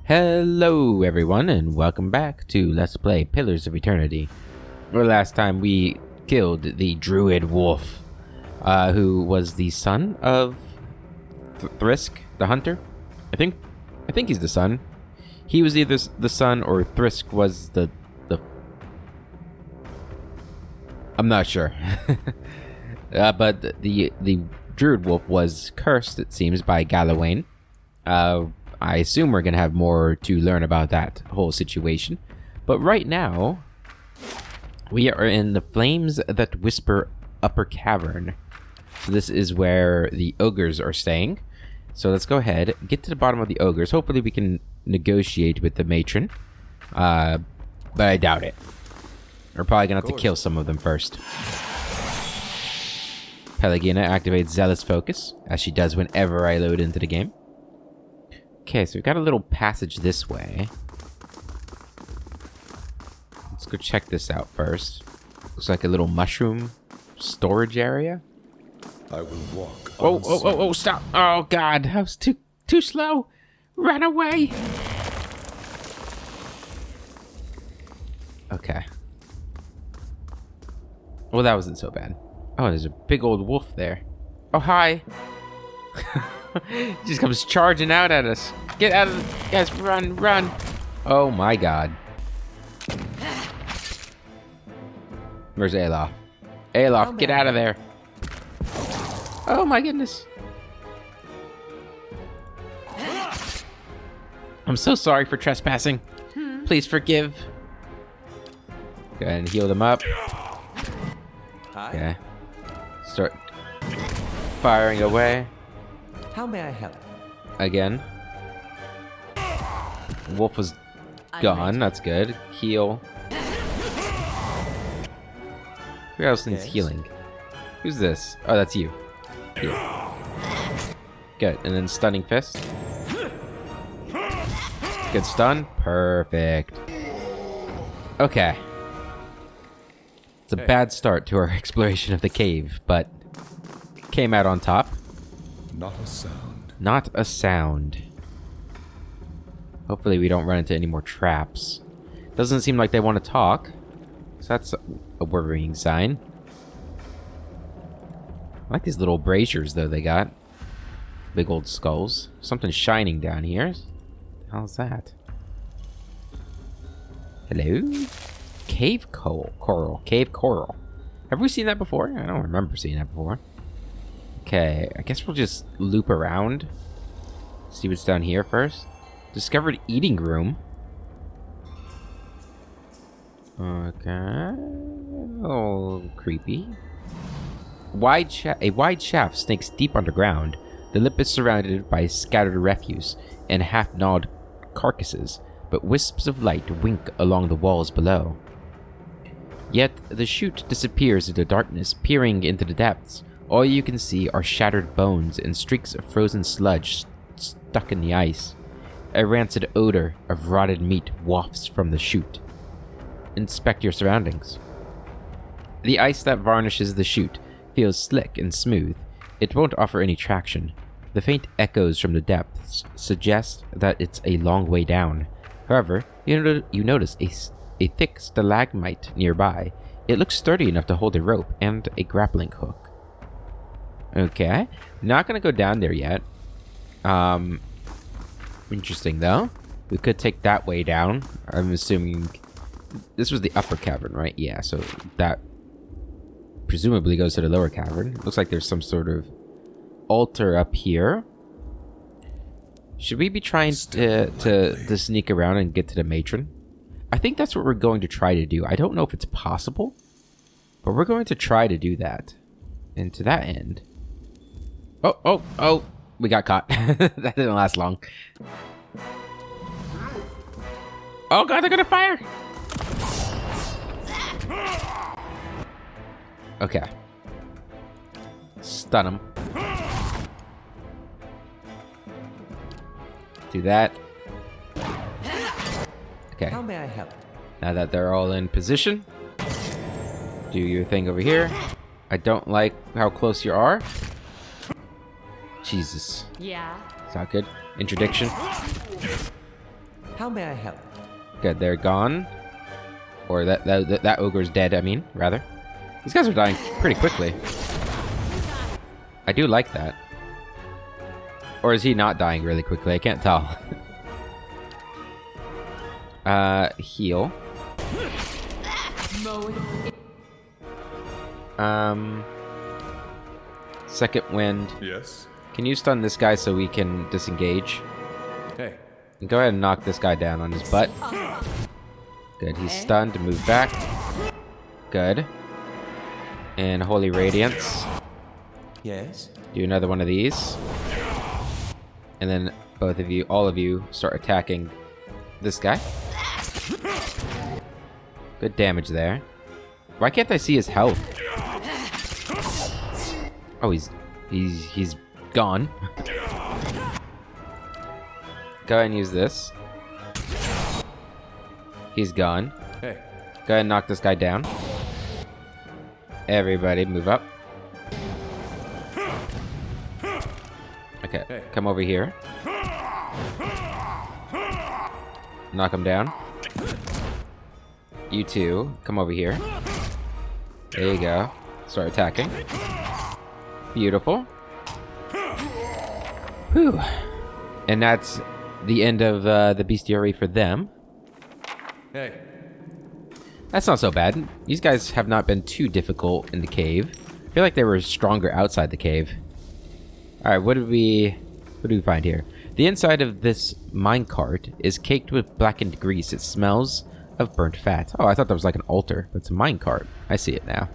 Hello everyone and welcome back to Let's Play Pillars of Eternity. Where last time we killed the Druid Wolf, who was the son of Thrisk, the hunter. I think he's the son. He was either the son or Thrisk was the I'm not sure. But the Druid Wolf was cursed, it seems, by Galawain. I assume we're going to have more to learn about that whole situation. But right now, we are in the Flames That Whisper Upper Cavern. So this is where the ogres are staying. So let's go ahead, get to the bottom of the ogres. Hopefully we can negotiate with the matron. But I doubt it. We're probably going to have to kill some of them first. Pelagina activates Zealous Focus, as she does whenever I load into the game. Okay, so we've got a little passage this way. Let's go check this out first. Looks like a little mushroom storage area. I will walk. Oh, stop. Oh, God. That was too slow. Run away. Okay. Well, that wasn't so bad. Oh, there's a big old wolf there. Oh, hi. He just comes charging out at us. Get out of the... Guys, run. Oh, my God. Where's Alof? Alof, get out of there. Oh, my goodness. I'm so sorry for trespassing. Please forgive. Go ahead and heal them up. Okay. Start firing away. How may I help? Again. Wolf was gone. That's good. Heal. Who else needs healing? Who's this? Oh, that's you. Heal. Good. And then Stunning Fist. Good stun. Perfect. Okay. It's a bad start to our exploration of the cave, but came out on top. Not a sound. Not a sound. Hopefully we don't run into any more traps. Doesn't seem like they want to talk. So that's a worrying sign. I like these little braziers, though, they got. Big old skulls. Something shining down here. What the hell is that? Hello? Cave coral. Cave coral. Have we seen that before? I don't remember seeing that before. Okay, I guess we'll just loop around. See what's down here first. Discovered eating room. Okay. Oh, creepy. A wide shaft snakes deep underground. The lip is surrounded by scattered refuse and half-gnawed carcasses, but wisps of light wink along the walls below. Yet the chute disappears into darkness, peering into the depths. All you can see are shattered bones and streaks of frozen sludge stuck in the ice. A rancid odor of rotted meat wafts from the chute. Inspect your surroundings. The ice that varnishes the chute feels slick and smooth. It won't offer any traction. The faint echoes from the depths suggest that it's a long way down. However, you notice a thick stalagmite nearby. It looks sturdy enough to hold a rope and a grappling hook. Okay, not gonna go down there yet. Interesting though. We could take that way down. I'm assuming this was the upper cavern, right? Yeah, so that presumably goes to the lower cavern. Looks like there's some sort of altar up here. Should we be trying to sneak around and get to the matron? I think that's what we're going to try to do. I don't know if it's possible, but we're going to try to do that. And to that end... Oh, we got caught. That didn't last long. Oh God, they're gonna fire! Okay. Stun them. Do that. Okay. How may I help? Now that they're all in position, do your thing over here. I don't like how close you are. Jesus. Yeah. It's not good. Interdiction. How may I help? Good, they're gone. Or that ogre's dead, I mean, rather. These guys are dying pretty quickly. I do like that. Or is he not dying really quickly? I can't tell. Heal. Second wind. Yes? Can you stun this guy so we can disengage? Hey. And go ahead and knock this guy down on his butt. Good, he's stunned. Move back. Good. And Holy Radiance. Yes? Do another one of these. And then both of you, all of you, start attacking this guy. Good damage there. Why can't I see his health? Oh, he's gone. Go ahead and use this. He's gone. Hey. Go ahead and knock this guy down. Everybody move up. Okay, come over here. Knock him down. You two, come over here. There you go. Start attacking. Beautiful. Whew. And that's the end of the bestiary for them. Hey. That's not so bad. These guys have not been too difficult in the cave. I feel like they were stronger outside the cave. Alright, what do we find here? The inside of this minecart is caked with blackened grease. It smells of burnt fat. Oh, I thought that was like an altar, but it's a minecart. I see it now.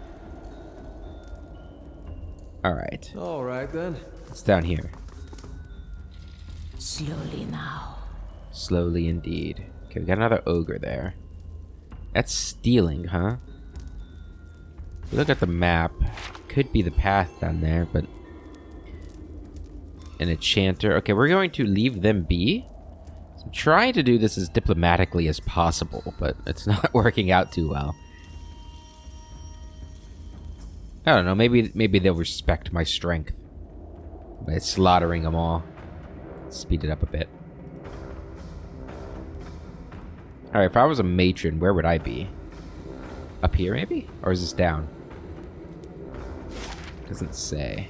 Alright. Alright then. It's down here. Slowly now. Slowly indeed. Okay, we got another ogre there. That's stealing, huh? If you look at the map, could be the path down there, but an enchanter. Okay, we're going to leave them be. So I'm trying to do this as diplomatically as possible, but it's not working out too well. I don't know, maybe they'll respect my strength by slaughtering them all. Speed it up a bit. Alright, if I was a matron, where would I be? Up here, maybe? Or is this down? Doesn't say.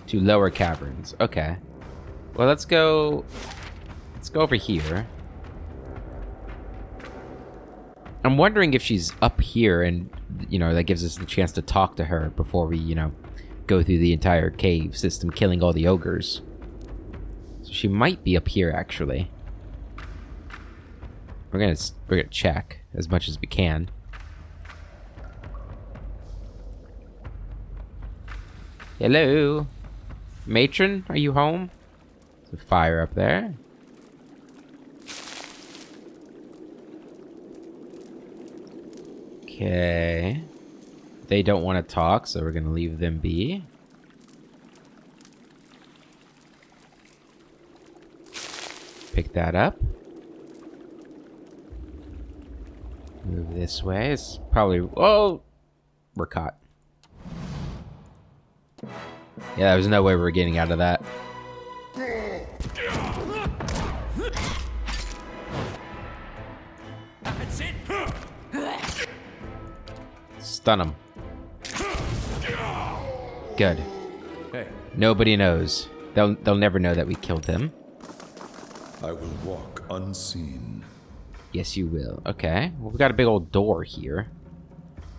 To lower caverns. Okay. Well, let's go over here. I'm wondering if she's up here and, you know, that gives us the chance to talk to her before we, you know, go through the entire cave system, killing all the ogres. So she might be up here, actually. We're gonna check as much as we can. Hello? Matron, are you home? There's a fire up there. Okay. They don't want to talk, so we're gonna leave them be. Pick that up. Move this way. It's probably... Oh! We're caught. Yeah, there's no way we're getting out of that. Stun him. Good. Hey. Nobody knows. They'll never know that we killed him. I will walk unseen. Yes, you will. Okay. Well, we got a big old door here.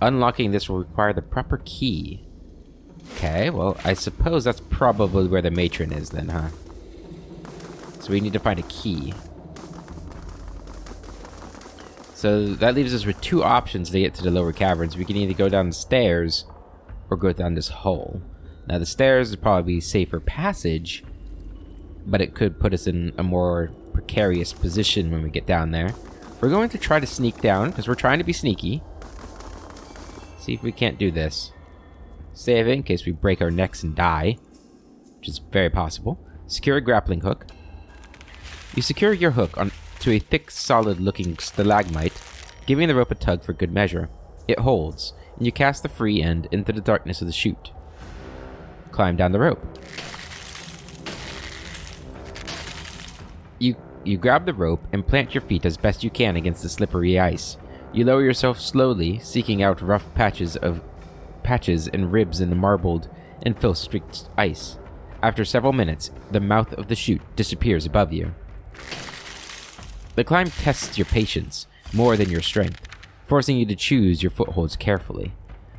Unlocking this will require the proper key. Okay, well, I suppose that's probably where the matron is then, huh? So we need to find a key. So that leaves us with two options to get to the lower caverns. We can either go down the stairs or go down this hole. Now, the stairs would probably be safer passage, but it could put us in a more precarious position when we get down there. We're going to try to sneak down, because we're trying to be sneaky. See if we can't do this. Save it in case we break our necks and die, which is very possible. Secure a grappling hook. You secure your hook to a thick, solid-looking stalagmite, giving the rope a tug for good measure. It holds, and you cast the free end into the darkness of the chute. Climb down the rope. You You grab the rope and plant your feet as best you can against the slippery ice. You lower yourself slowly, seeking out rough patches and ribs in the marbled and filth-streaked ice. After several minutes, the mouth of the chute disappears above you. The climb tests your patience more than your strength, forcing you to choose your footholds carefully.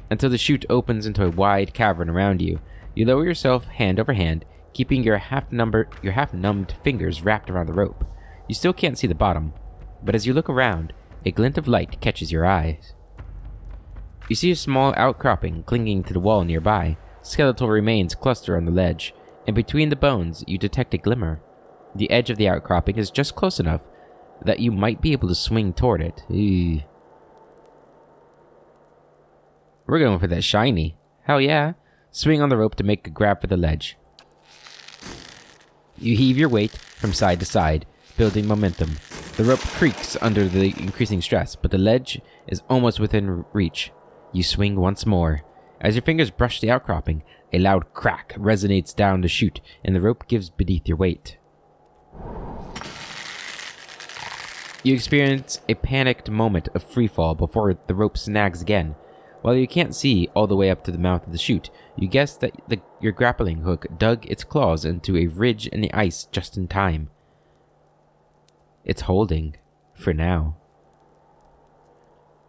Until the chute opens into a wide cavern around you, you lower yourself hand over hand, keeping your half-numbed fingers wrapped around the rope. You still can't see the bottom, but as you look around, a glint of light catches your eyes. You see a small outcropping clinging to the wall nearby. Skeletal remains cluster on the ledge, and between the bones you detect a glimmer. The edge of the outcropping is just close enough that you might be able to swing toward it. Ew. We're going for that shiny. Hell yeah. Swing on the rope to make a grab for the ledge. You heave your weight from side to side, building momentum. The rope creaks under the increasing stress, but the ledge is almost within reach. You swing once more. As your fingers brush the outcropping, a loud crack resonates down the chute, and the rope gives beneath your weight. You experience a panicked moment of freefall before the rope snags again. While you can't see all the way up to the mouth of the chute, you guess that your grappling hook dug its claws into a ridge in the ice just in time. It's holding, for now.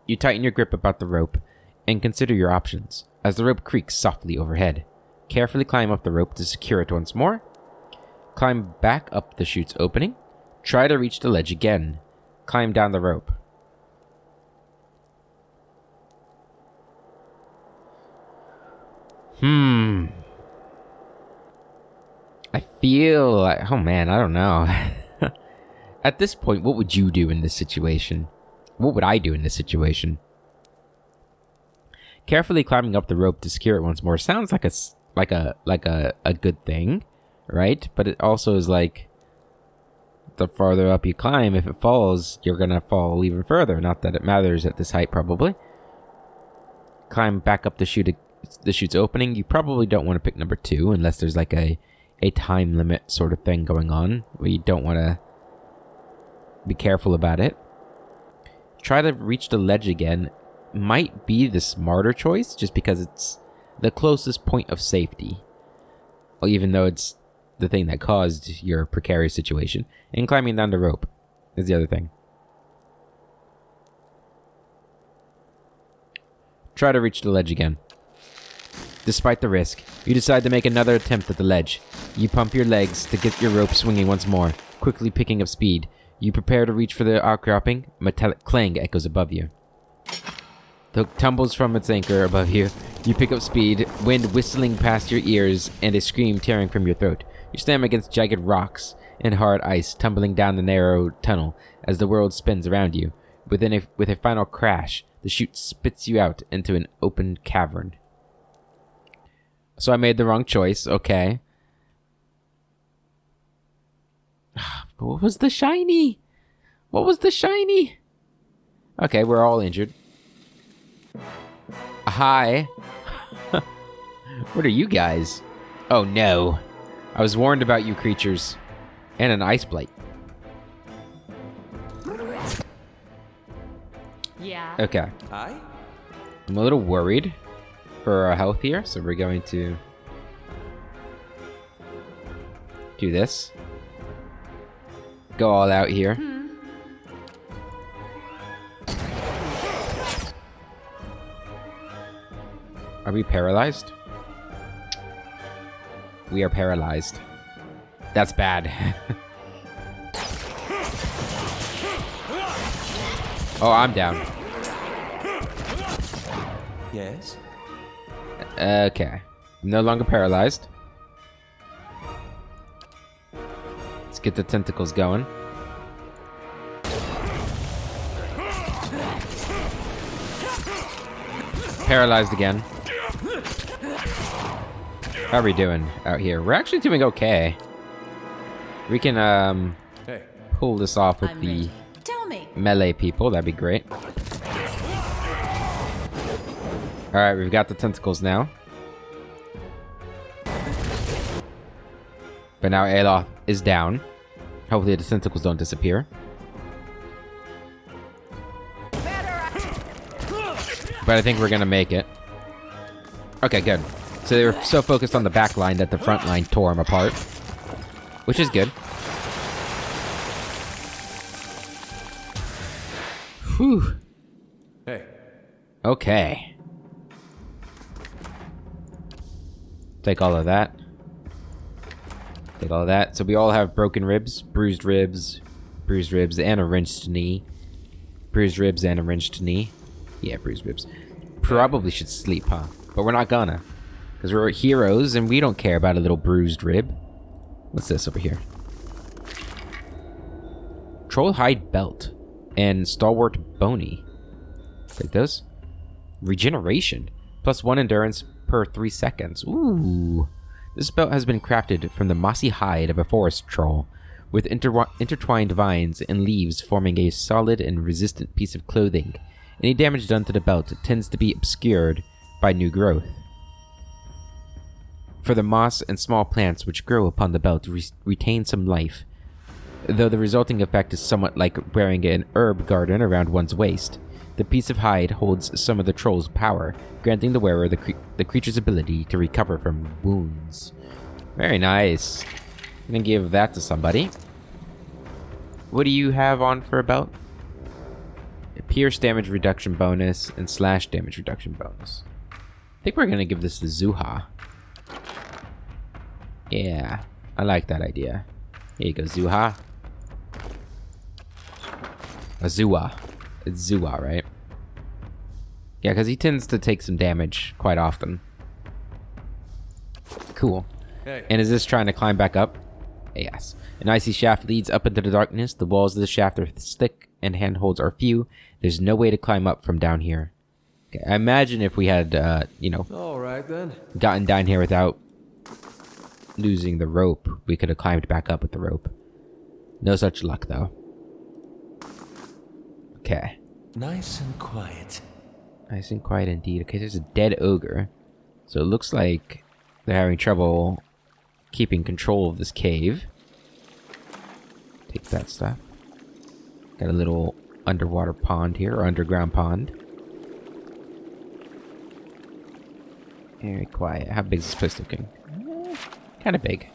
You tighten your grip about the rope and consider your options as the rope creaks softly overhead. Carefully climb up the rope to secure it once more. Climb back up the chute's opening. Try to reach the ledge again. Climb down the rope. I feel like... Oh man, I don't know. At this point, what would you do in this situation? What would I do in this situation? Carefully climbing up the rope to secure it once more sounds like a good thing, right? But it also is like, the farther up you climb, if it falls, you're gonna fall even further. Not that it matters at this height, probably. Climb back up the chute's opening. You probably don't want to pick number 2 unless there's like a time limit sort of thing going on where you don't want to be careful about it. Try to reach the ledge again. Might be the smarter choice just because it's the closest point of safety. Well, even though it's the thing that caused your precarious situation. And climbing down the rope is the other thing. Try to reach the ledge again. Despite the risk, you decide to make another attempt at the ledge. You pump your legs to get your rope swinging once more, quickly picking up speed. You prepare to reach for the outcropping. Metallic clang echoes above you. The hook tumbles from its anchor above you. You pick up speed, wind whistling past your ears, and a scream tearing from your throat. You slam against jagged rocks and hard ice, tumbling down the narrow tunnel as the world spins around you. With a final crash, the chute spits you out into an open cavern. So I made the wrong choice, okay. But what was the shiny? What was the shiny? Okay, we're all injured. Hi. What are you guys? Oh no. I was warned about you creatures. And an ice blight. Yeah. Okay. Hi? I'm a little worried for our health here, so we're going to do this. Go all out here. Are we paralyzed? We are paralyzed. That's bad. Oh, I'm down. Yes? Okay. I'm no longer paralyzed. Let's get the tentacles going. Paralyzed again. How are we doing out here? We're actually doing okay. We can Hey. pull this off with I'm the ready. Tell me. melee people. That'd be great. Alright, we've got the tentacles now. But now Aloth is down. Hopefully the tentacles don't disappear. But I think we're gonna make it. Okay, good. So they were so focused on the back line that the front line tore them apart. Which is good. Whew. Hey. Okay. Take all of that. Take all of that. So we all have broken ribs, bruised ribs, and a wrenched knee. Bruised ribs and a wrenched knee. Yeah, bruised ribs. Probably should sleep, huh? But we're not gonna. Because we're heroes and we don't care about a little bruised rib. What's this over here? Troll hide belt. And stalwart bony. Take those. Regeneration. +1 endurance per 3 seconds. Ooh. This belt has been crafted from the mossy hide of a forest troll, with intertwined vines and leaves forming a solid and resistant piece of clothing. Any damage done to the belt tends to be obscured by new growth. For the moss and small plants which grow upon the belt retain some life, though the resulting effect is somewhat like wearing an herb garden around one's waist. The piece of hide holds some of the troll's power, granting the wearer the creature's ability to recover from wounds. Very nice. I'm gonna give that to somebody. What do you have on for a belt? A pierce damage reduction bonus and slash damage reduction bonus. I think we're gonna give this to Zuha. Yeah, I like that idea. Here you go, Zuha. Azua. It's Zua, right? Yeah, because he tends to take some damage quite often. Cool. Hey. And is this trying to climb back up? Yes. An icy shaft leads up into the darkness. The walls of the shaft are thick and handholds are few. There's no way to climb up from down here. Okay, I imagine if we had, All right then. gotten down here without losing the rope, we could have climbed back up with the rope. No such luck, though. Okay. Nice and quiet. Nice and quiet indeed. Okay, there's a dead ogre. So it looks like they're having trouble keeping control of this cave. Take that stuff. Got a little underwater pond here, or underground pond. Very quiet. How big is this place looking? Kind of big.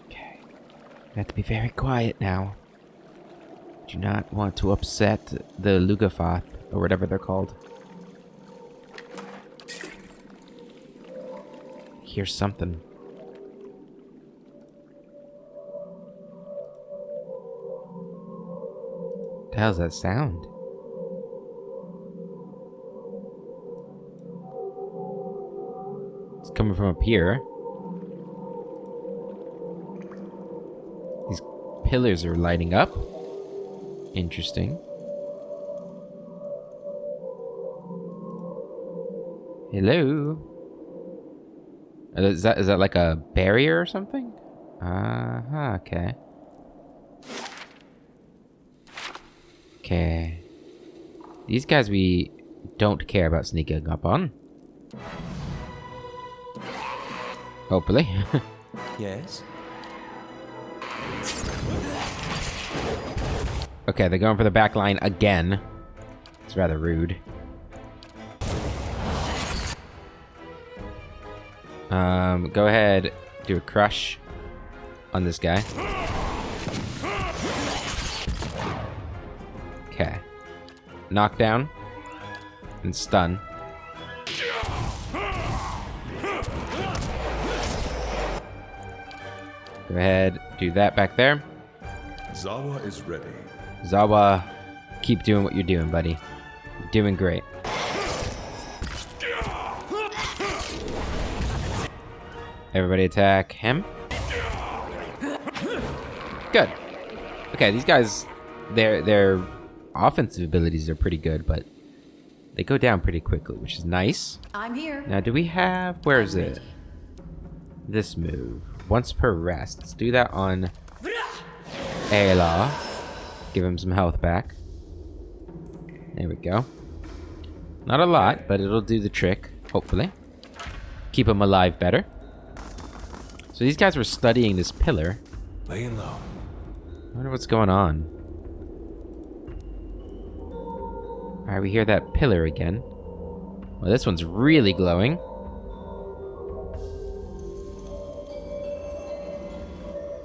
Okay. I have to be very quiet now. Do not want to upset the Lugafoth, or whatever they're called. Here's something. What the hell's that sound? It's coming from up here. These pillars are lighting up. Interesting. Hello? Is that like a barrier or something? Okay. Okay. These guys we don't care about sneaking up on. Hopefully. Yes? Okay, they're going for the back line again. It's rather rude. Go ahead, do a crush on this guy. Okay. Knockdown and stun. Go ahead, do that back there. Zawa is ready. Zawa, keep doing what you're doing, buddy. You're doing great. Everybody attack him. Good. Okay, these guys, their offensive abilities are pretty good, but they go down pretty quickly, which is nice. I'm here. Now, do we have... Where is it? This move. Once per rest. Let's do that on Ayla. Give him some health back. There we go. Not a lot, but it'll do the trick, hopefully. Keep him alive better. So So these guys were studying this pillar. Laying low. I wonder what's going on. Alright, we hear that pillar again. Well, this one's really glowing.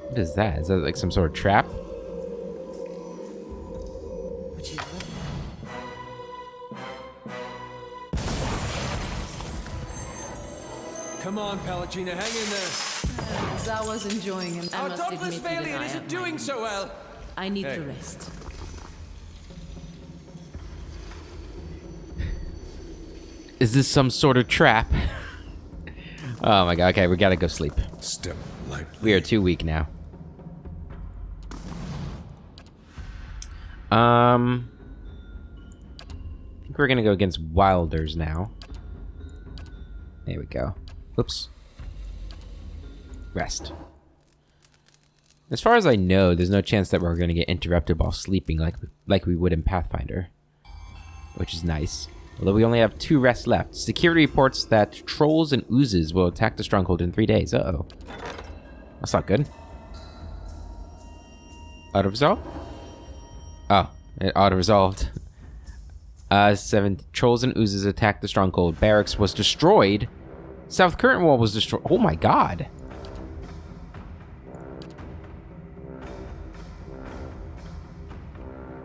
What is that? Is that like some sort of trap? Come on, Palutena, hang in there. Zawa's enjoying him. I Our must dauntless admit that Valiant I isn't am doing mine. so well. I need Hey. to rest. Is this some sort of trap? Oh my god, okay, we gotta go sleep. Step lightly. We are too weak now. I think we're gonna go against Wilders now. There we go. Whoops. Rest. As far as I know, there's no chance that we're gonna get interrupted while sleeping like we would in Pathfinder. Which is nice. Although we only have 2 rests left. Security reports that trolls and oozes will attack the stronghold in 3 days. Uh-oh. That's not good. Auto-resolve? Oh, it auto-resolved. 7 trolls and oozes attacked the stronghold. Barracks was destroyed. South Curtain Wall was destroyed. Oh my god.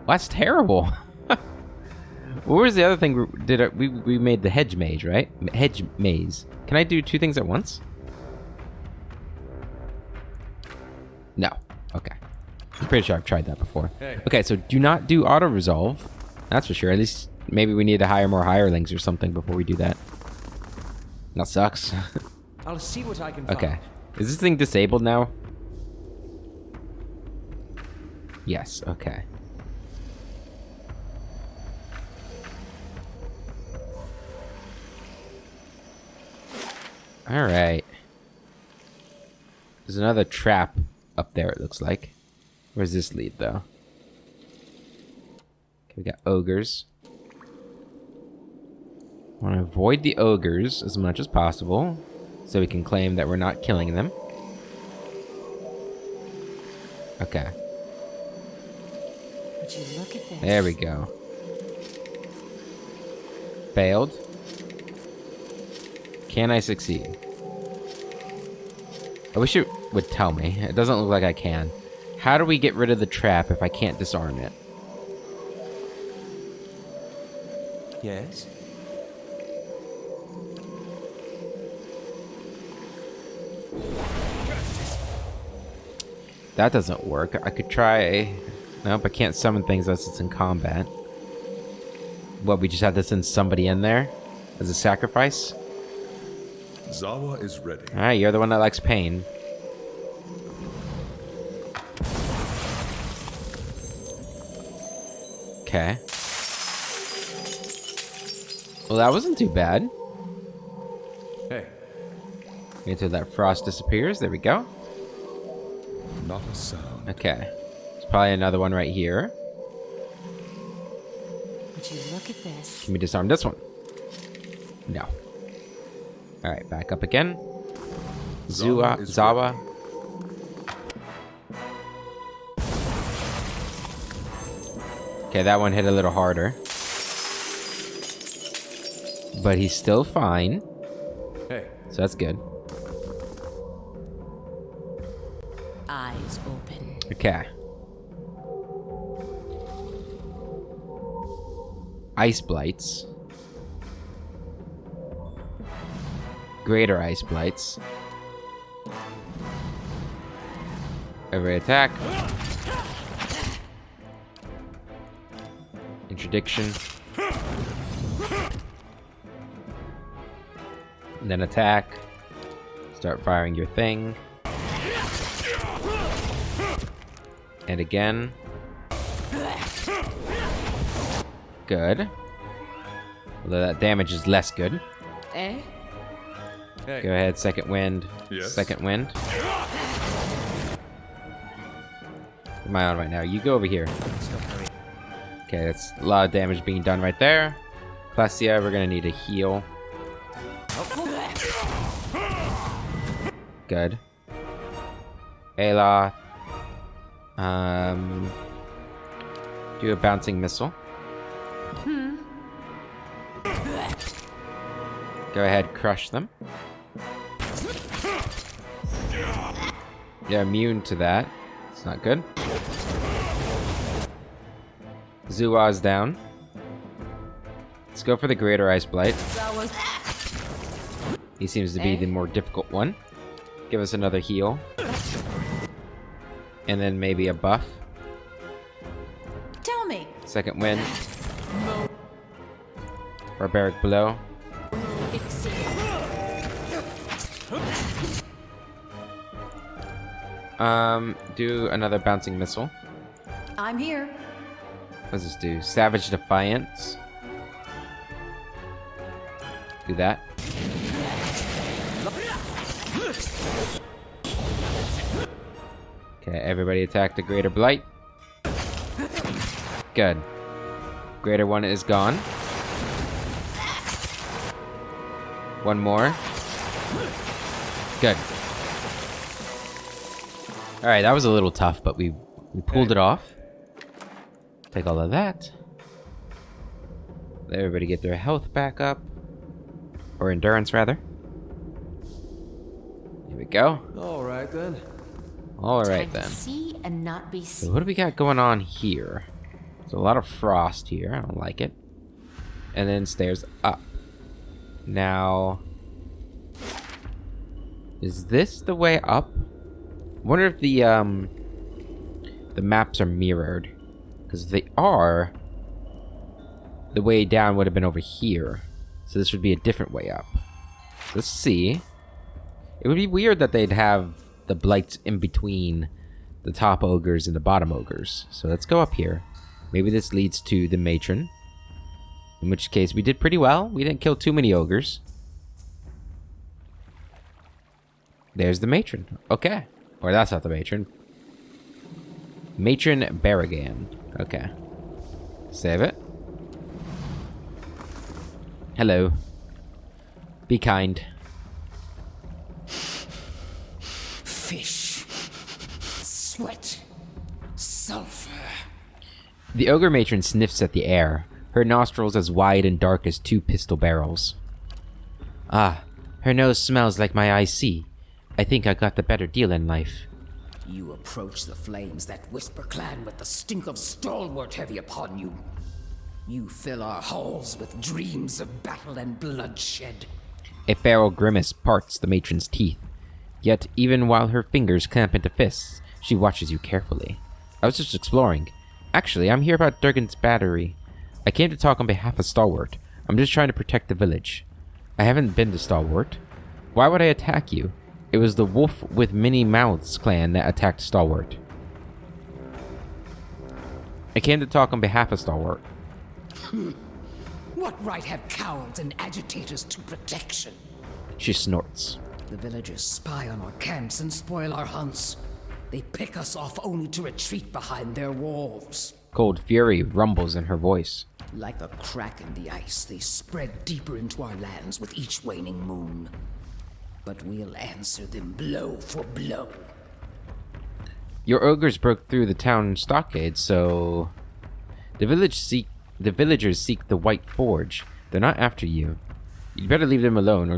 That's terrible. What was the other thing we made? The hedge maze, right? Hedge maze. Can I do 2 things at once? No. Okay. I'm pretty sure I've tried that before. Hey. Okay, so do not do auto resolve. That's for sure. At least maybe we need to hire more hirelings or something before we do that. That sucks. I'll see what I can find. Okay. Is this thing disabled now? Yes. Okay. All right. There's another trap up there, it looks like. Where does this lead, though? Okay, we got ogres. Want to avoid the ogres as much as possible, so we can claim that we're not killing them. Okay. Would you look at this? There we go. Failed. Can I succeed? I wish it would tell me. It doesn't look like I can. How do we get rid of the trap if I can't disarm it? Yes? That doesn't work. I could try... Nope, I can't summon things unless it's in combat. What, we just have to send somebody in there? As a sacrifice? Zawa is ready. Alright, you're the one that likes pain. Okay. Well, that wasn't too bad. Hey. Until that frost disappears. There we go. Not a sound. Okay. There's probably another one right here. Would you look at this? Can we disarm this one? No. Alright, back up again. Zawa is Zawa. Okay, that one hit a little harder. But he's still fine. Hey. So that's good. Eyes open. Okay. Ice blights. Greater ice blights. Every attack. Interdiction. And then attack. Start firing your thing. And again. Good. Although that damage is less good. Eh? Hey. Go ahead, second wind. Yes. Second wind. Am I on right now? You go over here. Okay, that's a lot of damage being done right there. Placia, we're gonna need a heal. Good. Aloth. Do a bouncing missile. Go ahead, crush them. You're immune to that. It's not good. Zua's down. Let's go for the Greater Ice Blight. He seems to be the more difficult one. Give us another heal. And then maybe a buff. Tell me. Second wind. Barbaric Blow. Do another bouncing missile. I'm here. What does this do? Savage Defiance. Do that. Okay, everybody attack the Greater Blight. Good. Greater one is gone. One more. Good. Alright, that was a little tough, but we pulled it off. Take all of that. Let everybody get their health back up. Or endurance, rather. Here we go. All right then. Alright Time then. to see and not be So seen. what do we got going on here? There's a lot of frost here. I don't like it. And then stairs up. Now, is this the way up? I wonder if the maps are mirrored. Because if they are, the way down would have been over here. So this would be a different way up. Let's see. It would be weird that they'd have the blights in between the top ogres and the bottom ogres. So let's go up here. Maybe this leads to the matron. In which case, we did pretty well. We didn't kill too many ogres. There's the matron. Okay. Or that's not the matron. Matron Barrigan. Okay. Save it. Hello. Be kind. Fish, sweat, sulfur. The ogre matron sniffs at the air, her nostrils as wide and dark as two pistol barrels. Ah, her nose smells like my eyes see. I think I got the better deal in life. You approach the flames that whisper clan with the stink of stalwart heavy upon you. You fill our halls with dreams of battle and bloodshed. A feral grimace parts the matron's teeth. Yet, even while her fingers clamp into fists, she watches you carefully. I was just exploring. Actually, I'm here about Durgan's battery. I came to talk on behalf of Stalwart. I'm just trying to protect the village. I haven't been to Stalwart. Why would I attack you? It was the Wolf with Many Mouths clan that attacked Stalwart. I came to talk on behalf of Stalwart. What right have cowards and agitators to protection? She snorts. The villagers spy on our camps and spoil our hunts. They pick us off only to retreat behind their walls. Cold fury rumbles in her voice. Like a crack in the ice, they spread deeper into our lands with each waning moon. But we'll answer them blow for blow. Your ogres broke through the town stockade, so the villagers seek the White Forge. They're not after you. You'd better leave them alone, or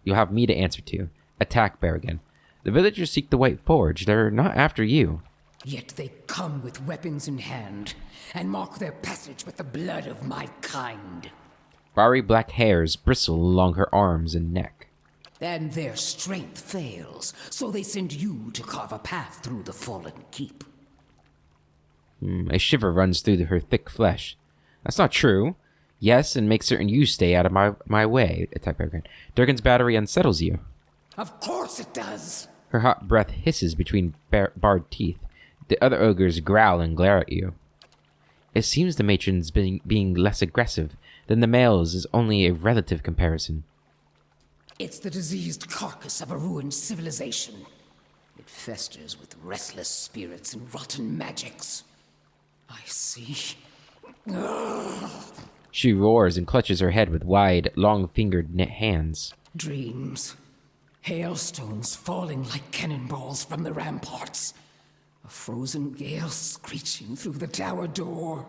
you'll have me to answer to. Attack Barrigan. The villagers seek the White Forge. They're not after you. Yet they come with weapons in hand, and mark their passage with the blood of my kind. Fiery black hairs bristle along her arms and neck. And their strength fails, so they send you to carve a path through the fallen keep. A shiver runs through her thick flesh. That's not true. Yes, and make certain you stay out of my way. Attack Barrigan. Durgan's battery unsettles you. Of course it does! Her hot breath hisses between barred teeth. The other ogres growl and glare at you. It seems the matron's being less aggressive than the males is only a relative comparison. It's the diseased carcass of a ruined civilization. It festers with restless spirits and rotten magics. I see. She roars and clutches her head with wide, long-fingered hands. Dreams. Hailstones falling like cannonballs from the ramparts. A frozen gale screeching through the tower door.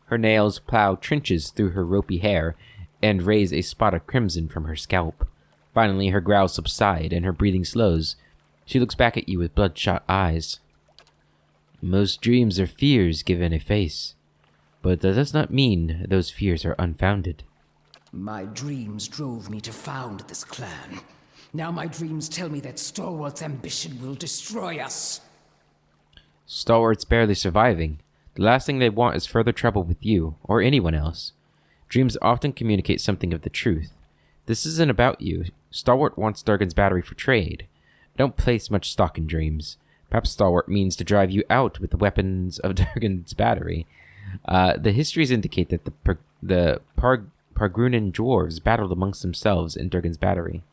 Her nails plow trenches through her ropey hair and raise a spot of crimson from her scalp. Finally, her growls subside and her breathing slows. She looks back at you with bloodshot eyes. Most dreams are fears given a face, but that does not mean those fears are unfounded. My dreams drove me to found this clan. Now my dreams tell me that Stalwart's ambition will destroy us. Stalwart's barely surviving. The last thing they want is further trouble with you, or anyone else. Dreams often communicate something of the truth. This isn't about you. Stalwart wants Durgan's battery for trade. I don't place much stock in dreams. Perhaps Stalwart means to drive you out with the weapons of Durgan's battery. The histories indicate that the Pargrunan dwarves battled amongst themselves in Durgan's battery.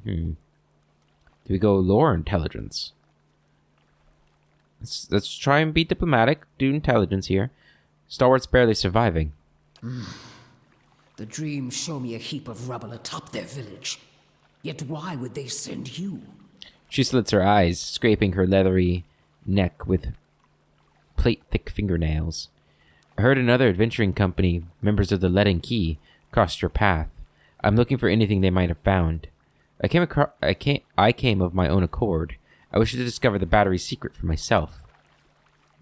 Do we go lore or intelligence? Let's try and be diplomatic. Do intelligence here. Stalwart's barely surviving. The dreams show me a heap of rubble atop their village. Yet why would they send you? She slits her eyes, scraping her leathery neck with plate-thick fingernails. I heard another adventuring company, members of the Lead and Key, crossed your path. I'm looking for anything they might have found. I came of my own accord. I wish to discover the battery's secret for myself.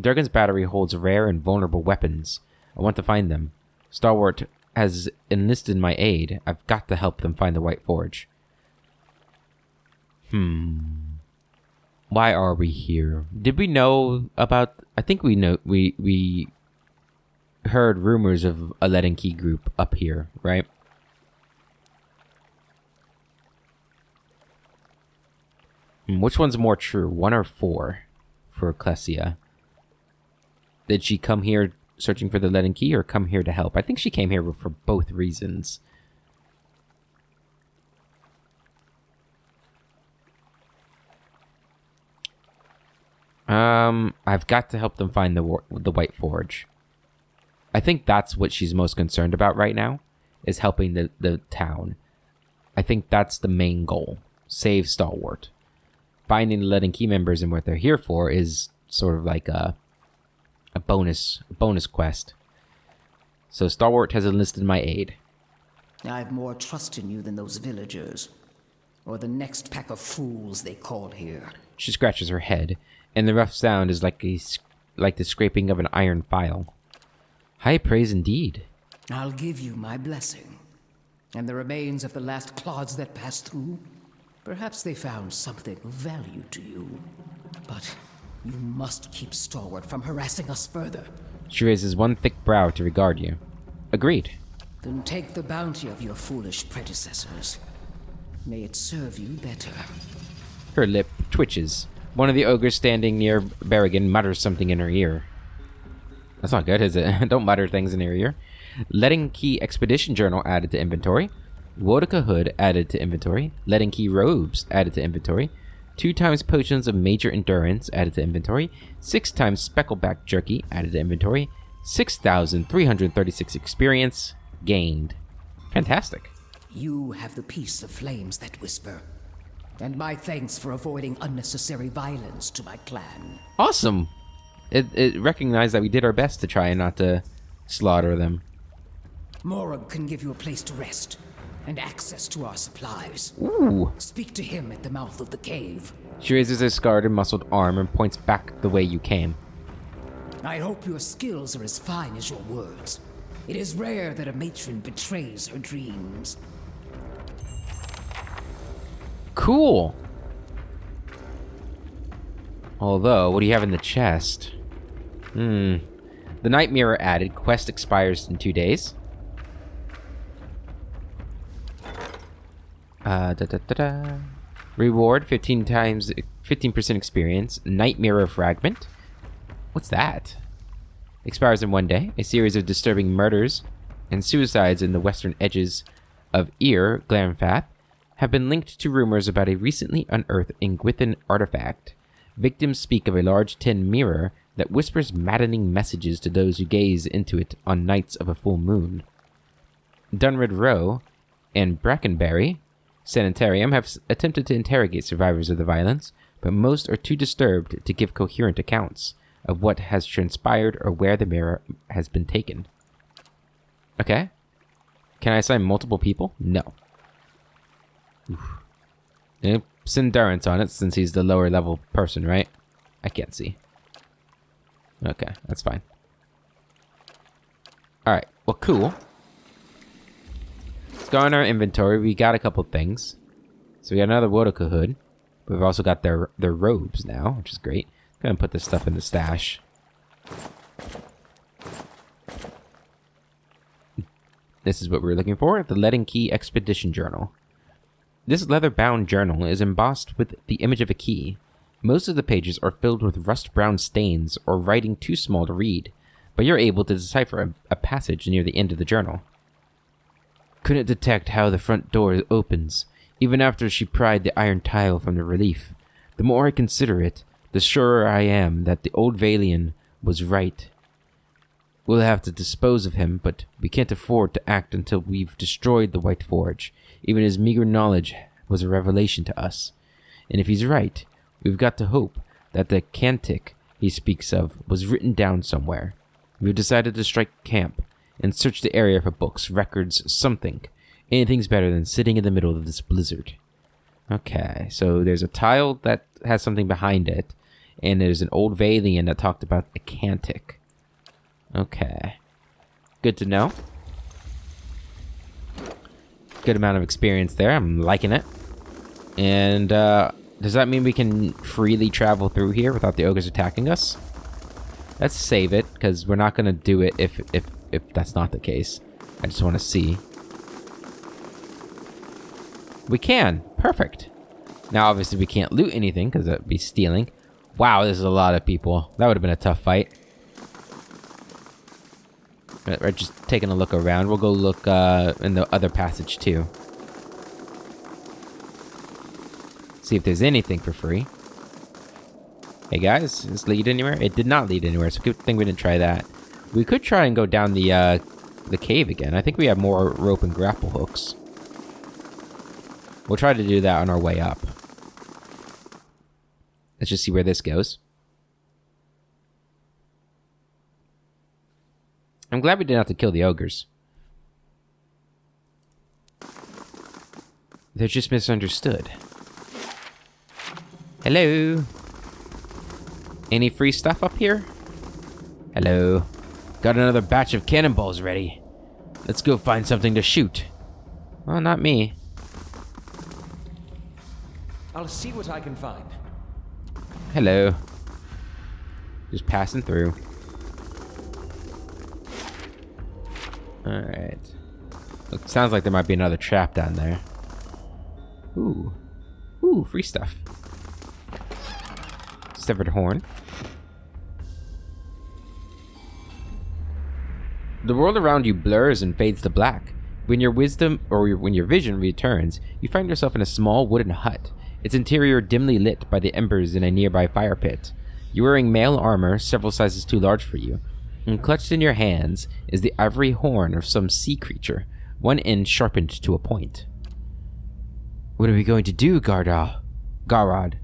Durgan's battery holds rare and vulnerable weapons. I want to find them. Stalwart has enlisted my aid. I've got to help them find the White Forge. Why are we here? Did we know about... I think we know... We heard rumors of a Lead and Key group up here, right? Which one's more true? 1 or 4 for Klesia? Did she come here searching for the Lead and Key or come here to help? I think she came here for both reasons. I've got to help them find the White Forge. I think that's what she's most concerned about right now, is helping the town. I think that's the main goal. Save Stalwart. Finding the Lead and Key members and what they're here for is sort of like a bonus quest. So Stalwart has enlisted my aid. I've more trust in you than those villagers. Or the next pack of fools they call here. She scratches her head, and the rough sound is like the scraping of an iron file. High praise indeed. I'll give you my blessing. And the remains of the last clods that passed through. Perhaps they found something of value to you. But you must keep Stalwart from harassing us further. She raises one thick brow to regard you. Agreed. Then take the bounty of your foolish predecessors. May it serve you better. Her lip twitches. One of the ogres standing near Berrigan mutters something in her ear. That's not good, is it? Don't mutter things in her ear. Lead and Key Expedition Journal added to inventory. Wodica Hood added to inventory. Lead and Key Robes added to inventory. 2 times Potions of Major Endurance added to inventory. 6 times Speckleback Jerky added to inventory. 6,336 experience gained. Fantastic. You have the peace of flames that whisper. And my thanks for avoiding unnecessary violence to my clan. Awesome. It recognized that we did our best to try not to slaughter them. Morag can give you a place to rest and access to our supplies. Ooh. Speak to him at the mouth of the cave. She raises her scarred and muscled arm and points back the way you came. I hope your skills are as fine as your words. It is rare that a matron betrays her dreams. Cool. Although, what do you have in the chest? The Night Mirror added. Quest expires in 2 days. Reward 15% experience. Night Mirror fragment. What's that? Expires in 1 day. A series of disturbing murders and suicides in the western edges of Ir Glamfath have been linked to rumors about a recently unearthed Ingwithan artifact. Victims speak of a large tin mirror that whispers maddening messages to those who gaze into it on nights of a full moon. Dunrid Row and Brackenberry Sanitarium have attempted to interrogate survivors of the violence, but most are too disturbed to give coherent accounts of what has transpired or where the mirror has been taken. Okay. Can I assign multiple people? No. It's endurance on it since he's the lower level person, right? I can't see. Okay, that's fine. Alright, well, cool. Let's go in our inventory. We got a couple things. So we got another Wodoka hood. We've also got their robes now, which is great. Go ahead and put this stuff in the stash. This is what we're looking for, the Leaden Key Expedition Journal. This leather-bound journal is embossed with the image of a key. Most of the pages are filled with rust-brown stains or writing too small to read, but you're able to decipher a passage near the end of the journal. Couldn't detect how the front door opens, even after she pried the iron tile from the relief. The more I consider it, the surer I am that the old Valian was right. We'll have to dispose of him, but we can't afford to act until we've destroyed the White Forge. Even his meager knowledge was a revelation to us. And if he's right, we've got to hope that the cantic he speaks of was written down somewhere. We've decided to strike camp and search the area for books, records, something. Anything's better than sitting in the middle of this blizzard. Okay, so there's a tile that has something behind it, and there's an old Valian that talked about a cantic. Okay. Good to know. Good amount of experience there. I'm liking it. And, does that mean we can freely travel through here without the ogres attacking us? Let's save it, because we're not going to do it if that's not the case. I just want to see. We can. Perfect. Now, obviously, we can't loot anything, because that would be stealing. Wow, this is a lot of people. That would have been a tough fight. We're just taking a look around. We'll go look in the other passage, too. See if there's anything for free. Hey, guys. Does this lead anywhere? It did not lead anywhere, so good thing we didn't try that. We could try and go down the cave again. I think we have more rope and grapple hooks. We'll try to do that on our way up. Let's just see where this goes. I'm glad we didn't have to kill the ogres. They're just misunderstood. Hello? Any free stuff up here? Hello? Got another batch of cannonballs ready. Let's go find something to shoot. Well, not me. I'll see what I can find. Hello. Just passing through. Alright. Sounds like there might be another trap down there. Ooh. Ooh, free stuff. Severed horn. The world around you blurs and fades to black. When your wisdom, or when your vision returns, you find yourself in a small wooden hut, its interior dimly lit by the embers in a nearby fire pit. You're wearing mail armor, several sizes too large for you, and clutched in your hands is the ivory horn of some sea creature, one end sharpened to a point. What are we going to do, Garrod?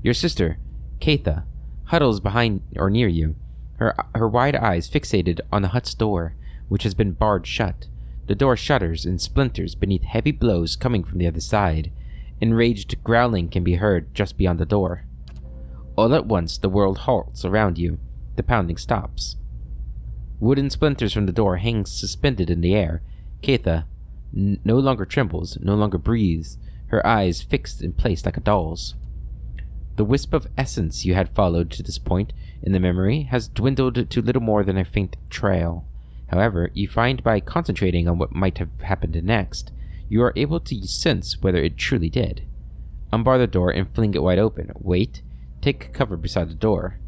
Your sister, Keitha, huddles behind or near you, her wide eyes fixated on the hut's door, which has been barred shut. The door shudders and splinters beneath heavy blows coming from the other side. Enraged growling can be heard just beyond the door. All at once, the world halts around you. The pounding stops. Wooden splinters from the door hang suspended in the air. Keitha no longer trembles, no longer breathes, her eyes fixed in place like a doll's. The wisp of essence you had followed to this point in the memory has dwindled to little more than a faint trail. However, you find by concentrating on what might have happened next, you are able to sense whether it truly did. Unbar the door and fling it wide open. Wait. Take cover beside the door.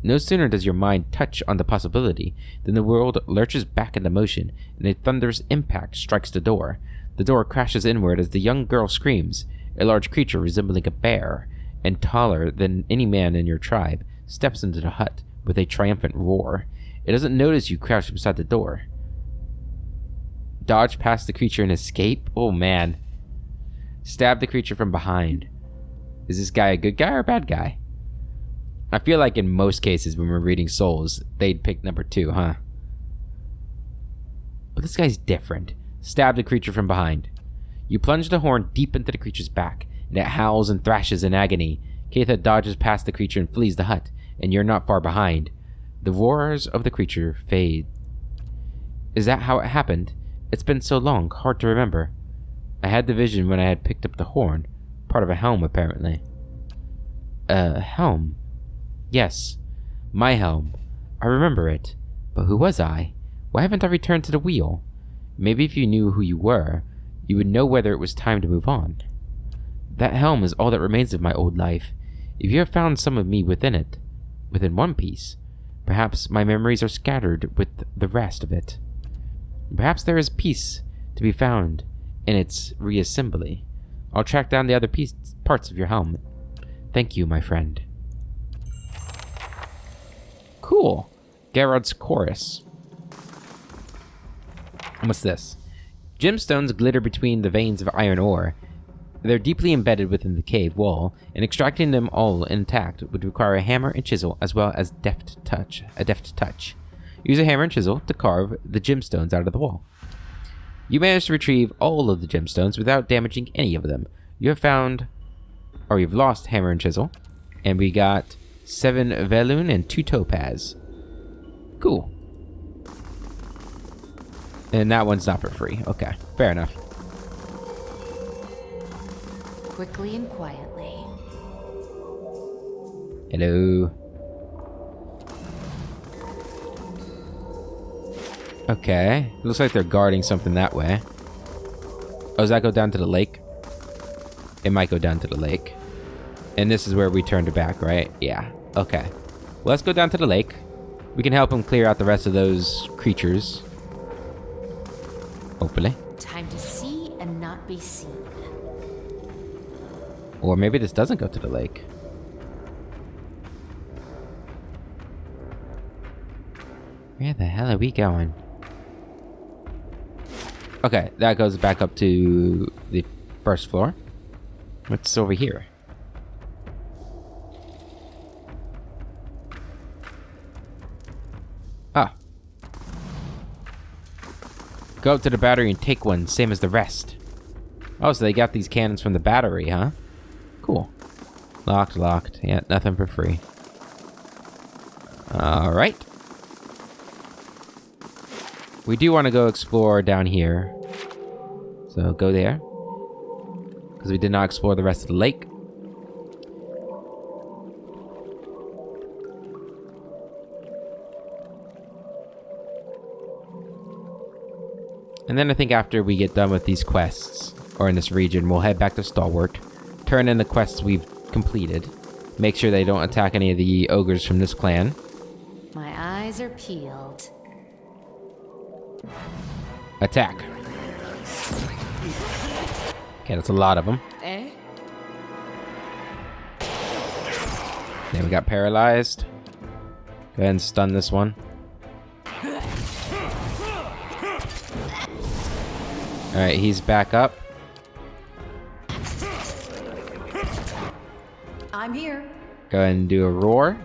No sooner does your mind touch on the possibility than the world lurches back into motion and a thunderous impact strikes the door. The door crashes inward as the young girl screams. A large creature resembling a bear, and taller than any man in your tribe, steps into the hut with a triumphant roar. It doesn't notice you crouched beside the door. Dodge past the creature and escape? Oh man. Stab the creature from behind. Is this guy a good guy or a bad guy? I feel like in most cases when we're reading Souls, they'd pick number 2, huh? But this guy's different. Stab the creature from behind. You plunge the horn deep into the creature's back, and it howls and thrashes in agony. Keitha dodges past the creature and flees the hut, and you're not far behind. The roars of the creature fade. Is that how it happened? It's been so long, hard to remember. I had the vision when I had picked up the horn. Part of a helm, apparently. A helm? Yes. My helm. I remember it. But who was I? Why haven't I returned to the wheel? Maybe if you knew who you were, you would know whether it was time to move on. That helm is all that remains of my old life. If you have found some of me within it, within one piece, perhaps my memories are scattered with the rest of it. Perhaps there is peace to be found in its reassembly. I'll track down the other parts of your helmet. Thank you, my friend. Cool. Gerard's Chorus. What's this? Gemstones glitter between the veins of iron ore. They're deeply embedded within the cave wall, and extracting them all intact would require a hammer and chisel as well as a deft touch. Use a hammer and chisel to carve the gemstones out of the wall. You managed to retrieve all of the gemstones without damaging any of them. You've lost hammer and chisel, and we got 7 Velun and 2 topaz. Cool. And that one's not for free. Okay, fair enough. Quickly and quietly. Hello. Okay. Looks like they're guarding something that way. Oh, does that go down to the lake? It might go down to the lake. And this is where we turned it back, right? Yeah. Okay. Well, let's go down to the lake. We can help them clear out the rest of those creatures. Hopefully. Time to see and not be seen. Or maybe this doesn't go to the lake. Where the hell are we going? Okay, that goes back up to the first floor. What's over here? Ah. Go up to the battery and take one, same as the rest. Oh, so they got these cannons from the battery, huh? Cool. Locked. Yeah, nothing for free. Alright. We do want to go explore down here. So go there. Because we did not explore the rest of the lake. And then I think after we get done with these quests, or in this region, we'll head back to Stalwart, turn in the quests we've completed, make sure they don't attack any of the ogres from this clan. My eyes are peeled. Attack. Okay, that's a lot of them. Eh? Then we got paralyzed. Go ahead and stun this one. Alright, he's back up. I'm here. Go ahead and do a roar.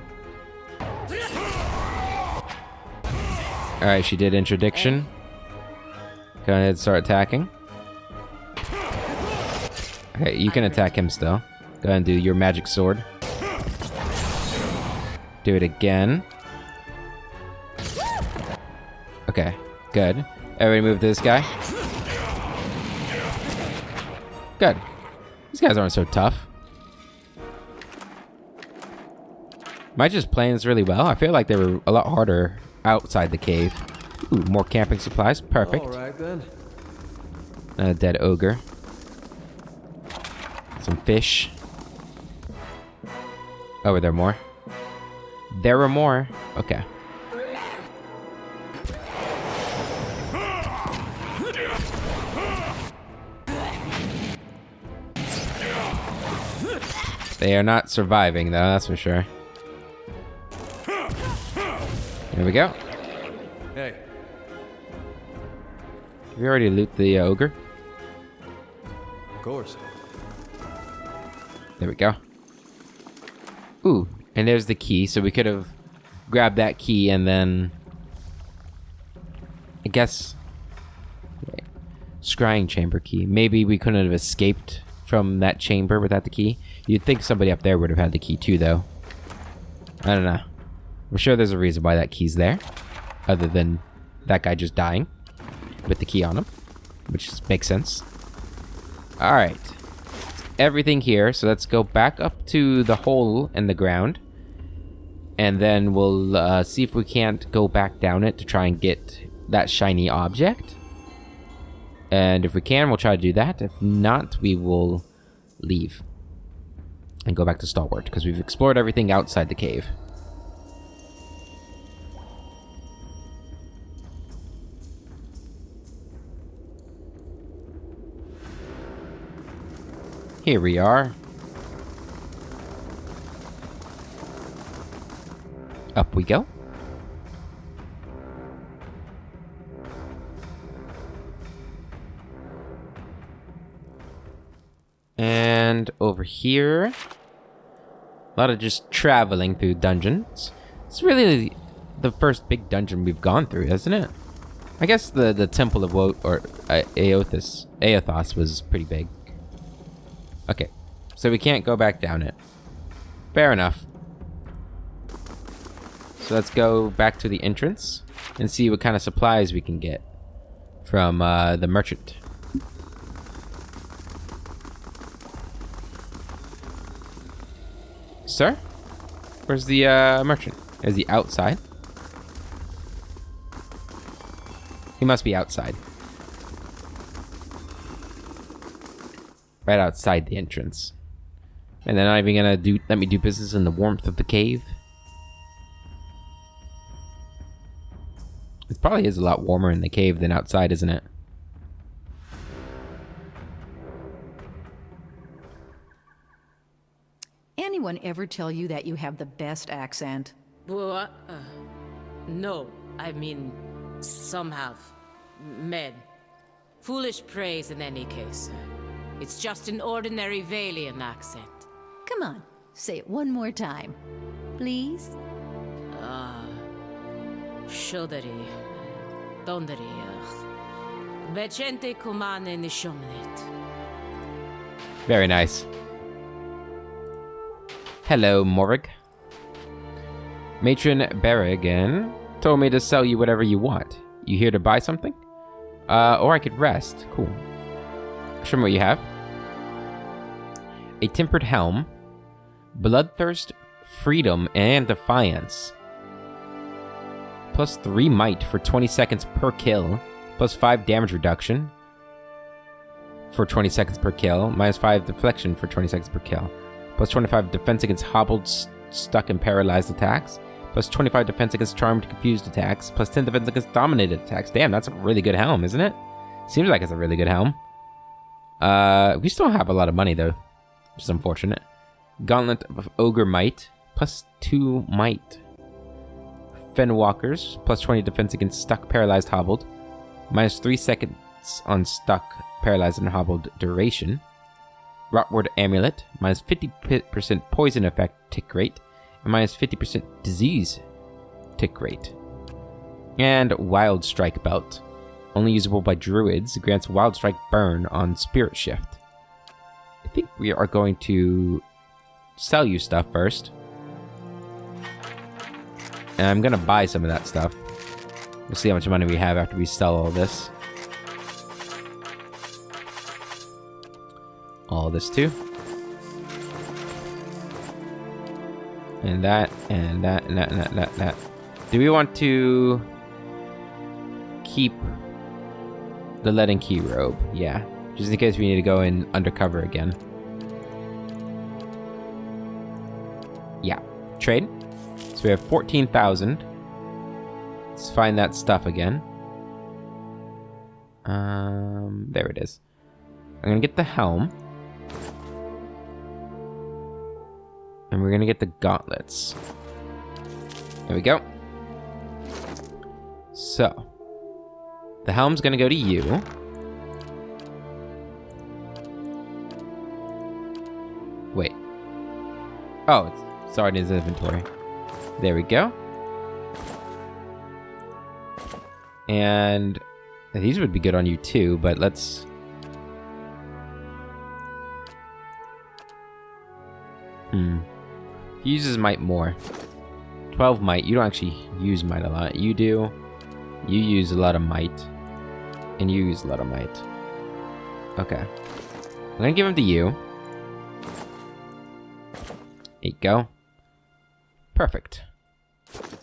Alright, she did interdiction. Go ahead and start attacking. Okay, you can attack him still. Go ahead and do your magic sword. Do it again. Okay, good. Everybody move to this guy. Good. These guys aren't so tough. Am I just playing this really well? I feel like they were a lot harder outside the cave. Ooh, more camping supplies. Perfect. All right then. A dead ogre. Some fish. Oh, were there more? There were more. Okay. They are not surviving, though, that's for sure. Here we go. Hey, Did we already loot the ogre? of course. There we go. Ooh, and there's the key. So we could have grabbed that key and then... I guess... Wait. Scrying chamber key. Maybe we couldn't have escaped from that chamber without the key. You'd think somebody up there would have had the key too, though. I don't know. I'm sure there's a reason why that key's there. Other than that guy just dying with the key on him. Which makes sense. Alright. Everything here. So let's go back up to the hole in the ground. And then we'll see if we can't go back down it to try and get that shiny object. And if we can, we'll try to do that. If not, we will leave. And go back to Stalwart. Because we've explored everything outside the cave. Here we are. Up we go. And over here, a lot of just traveling through dungeons. It's really the first big dungeon we've gone through, isn't it? I guess the Temple of Aothos was pretty big. Okay, so we can't go back down it. Fair enough. So let's go back to the entrance and see what kind of supplies we can get from the merchant. Sir? Where's the merchant? Is he outside? He must be outside. Right outside the entrance. And they're not even gonna let me do business in the warmth of the cave. It probably is a lot warmer in the cave than outside, isn't it? Anyone ever tell you that you have the best accent? Well, no. I mean, some have. Men. Foolish praise in any case. It's just an ordinary Valian accent. Come on, say it one more time. Please? Shodari. Dondari. Becente kumane nishomnit. Very nice. Hello, Morrig. Matron Berrigan told me to sell you whatever you want. You here to buy something? Or I could rest. Cool. Show me what you have. A tempered helm, bloodthirst, freedom, and defiance. Plus 3 might for 20 seconds per kill. Plus 5 damage reduction for 20 seconds per kill. Minus 5 deflection for 20 seconds per kill. Plus 25 defense against hobbled, stuck, and paralyzed attacks. Plus 25 defense against charmed, confused attacks. Plus 10 defense against dominated attacks. Damn, that's a really good helm, isn't it? Seems like it's a really good helm. We still have a lot of money, though, which is unfortunate. Gauntlet of Ogre Might. Plus 2 might. Fenwalkers. Plus 20 defense against stuck, paralyzed, hobbled. Minus 3 seconds on stuck, paralyzed, and hobbled duration. Rotward Amulet, minus 50% poison effect tick rate, and minus 50% disease tick rate. And Wild Strike Belt, only usable by druids, grants Wild Strike burn on Spirit Shift. I think we are going to sell you stuff first. And I'm gonna buy some of that stuff. We'll see how much money we have after we sell all this. All this too. And that, and that, and that, and that, and that, and that. Do we want to keep the lead and key robe? Yeah. Just in case we need to go in undercover again. Yeah. Trade. So we have 14,000. Let's find that stuff again. There it is. I'm gonna get the helm. And we're gonna get the gauntlets. There we go. So, the helm's gonna go to you. Wait. Oh, it's already in his inventory. There we go. And these would be good on you too, but let's... He uses might more. 12 might. You don't actually use might a lot. You do. You use a lot of might. And you use a lot of might. Okay. I'm gonna give him to you. There you go. Perfect.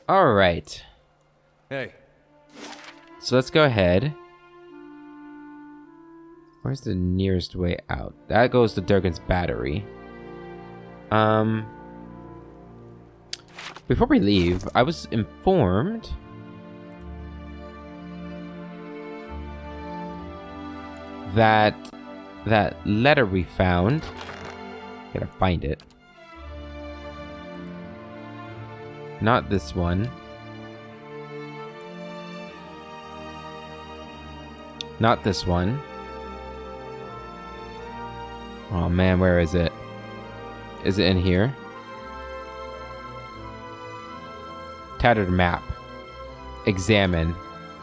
Alright. Hey, So let's go ahead. Where's the nearest way out? That goes to Durgan's battery. Before we leave, I was informed that that letter we found, gotta find it. Not this one. Not this one. Oh man, where is it? Is it in here? Tattered map. Examine.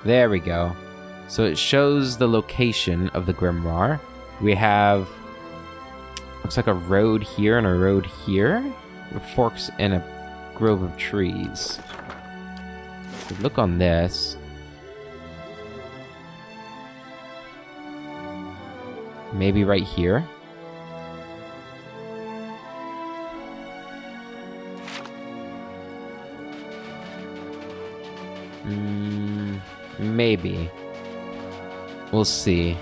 There we go. So it shows the location of the Grimoire. We have... looks like a road here and a road here. With forks in a grove of trees. So look on this. Maybe right here. Maybe. We'll see.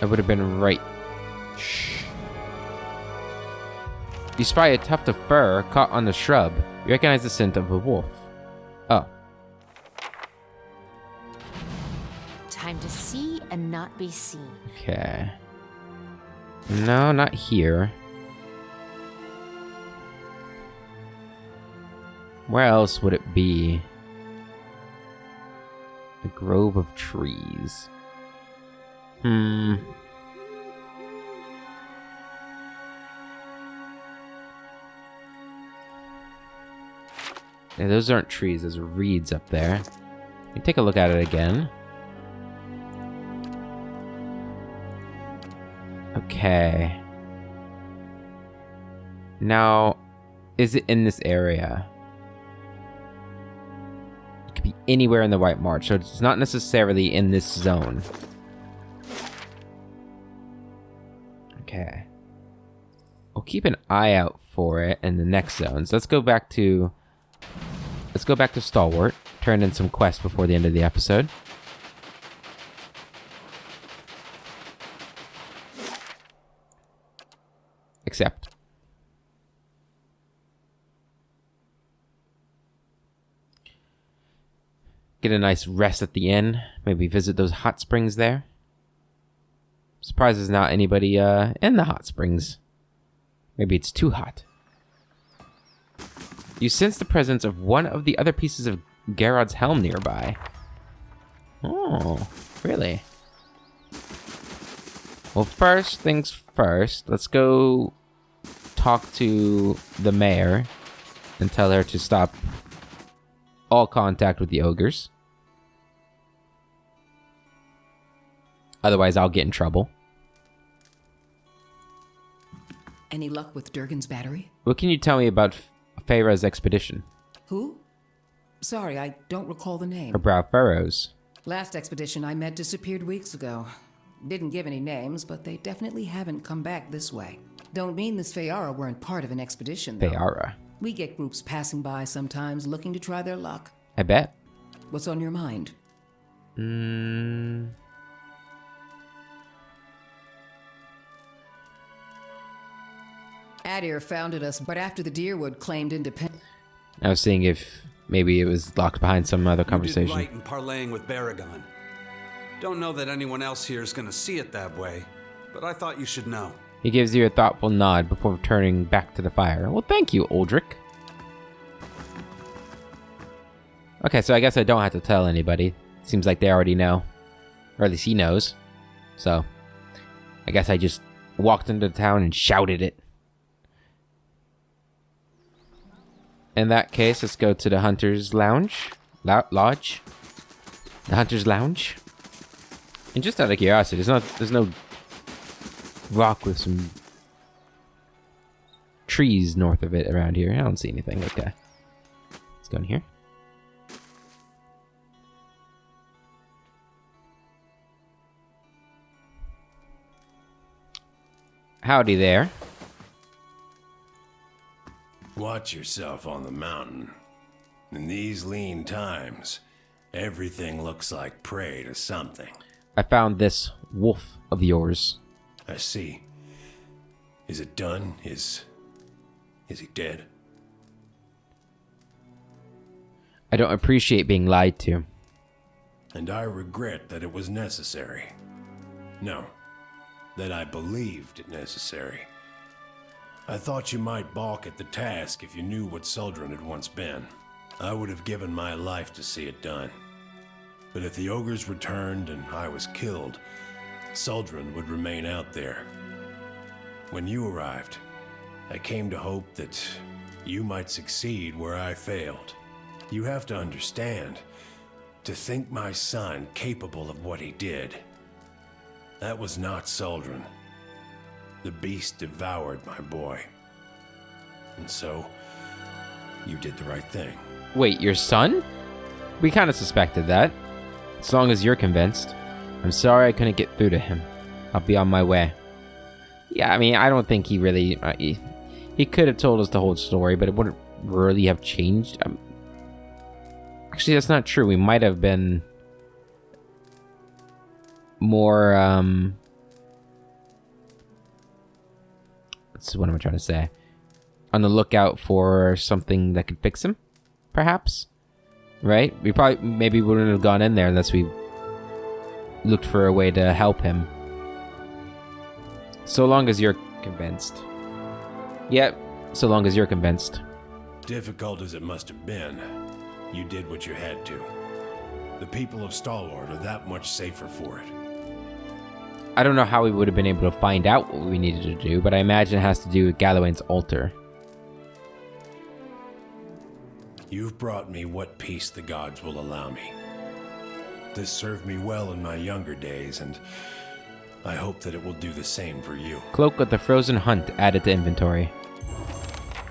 It would have been right. Shh. You spy a tuft of fur caught on the shrub. You recognize the scent of a wolf. Oh. Time to see and not be seen. Okay. No, not here. Where else would it be? A grove of trees. Yeah, those aren't trees, those are reeds up there. Let me take a look at it again. Okay. Now, is it in this area? It could be anywhere in the White March, so it's not necessarily in this zone. Okay. We'll keep an eye out for it in the next zones. Let's go back to Stalwart. Turn in some quests before the end of the episode. Accept. Get a nice rest at the inn. Maybe visit those hot springs there. Surprised there's not anybody in the hot springs. Maybe it's too hot. You sense the presence of one of the other pieces of Garrod's helm nearby. Oh, really? Well, first things first, let's go talk to the mayor and tell her to stop all contact with the ogres. Otherwise, I'll get in trouble. Any luck with Durgan's battery? What can you tell me about Feyre's expedition? Who? Sorry, I don't recall the name. Her brow furrows. Last expedition I met disappeared weeks ago. Didn't give any names, but they definitely haven't come back this way. Don't mean this Feyara weren't part of an expedition, though. Feyara. We get groups passing by sometimes looking to try their luck. I bet. What's on your mind? Adir founded us, but after the Deerwood claimed independence... I was seeing if maybe it was locked behind some other You conversation. did right in parlaying with Baragon. Don't know that anyone else here is going to see it that way, but I thought you should know. He gives you a thoughtful nod before turning back to the fire. Well, thank you, Uldric. Okay, so I guess I don't have to tell anybody. Seems like they already know. Or at least he knows. So, I guess I just walked into town and shouted it. In that case, let's go to the Hunter's Lounge. Lodge? The Hunter's Lounge? And just out of curiosity, there's no rock with some trees north of it around here. I don't see anything. Okay. Let's go in here. Howdy there. Watch yourself on the mountain. In these lean times, everything looks like prey to something. I found this wolf of yours. I see. Is it done? Is he dead? I don't appreciate being lied to. And I regret that it was necessary. No, that I believed it necessary. I thought you might balk at the task if you knew what Suldran had once been. I would have given my life to see it done. But if the ogres returned and I was killed, Suldran would remain out there. When you arrived, I came to hope that you might succeed where I failed. You have to understand, to think my son capable of what he did, that was not Suldran. The beast devoured my boy. And so, you did the right thing. Wait, your son? We kind of suspected that. As long as you're convinced. I'm sorry I couldn't get through to him. I'll be on my way. Yeah, I mean, I don't think he really... he could have told us the whole story, but it wouldn't really have changed. Actually, that's not true. We might have been more... what am I trying to say? On the lookout for something that could fix him, perhaps? Right? We maybe wouldn't have gone in there unless we looked for a way to help him. So long as you're convinced. Yep, so long as you're convinced. Difficult as it must have been, you did what you had to. The people of Stalwart are that much safer for it. I don't know how we would have been able to find out what we needed to do, but I imagine it has to do with Galawain's altar. You've brought me what peace the gods will allow me. This served me well in my younger days, and I hope that it will do the same for you. Cloak of the Frozen Hunt added to inventory.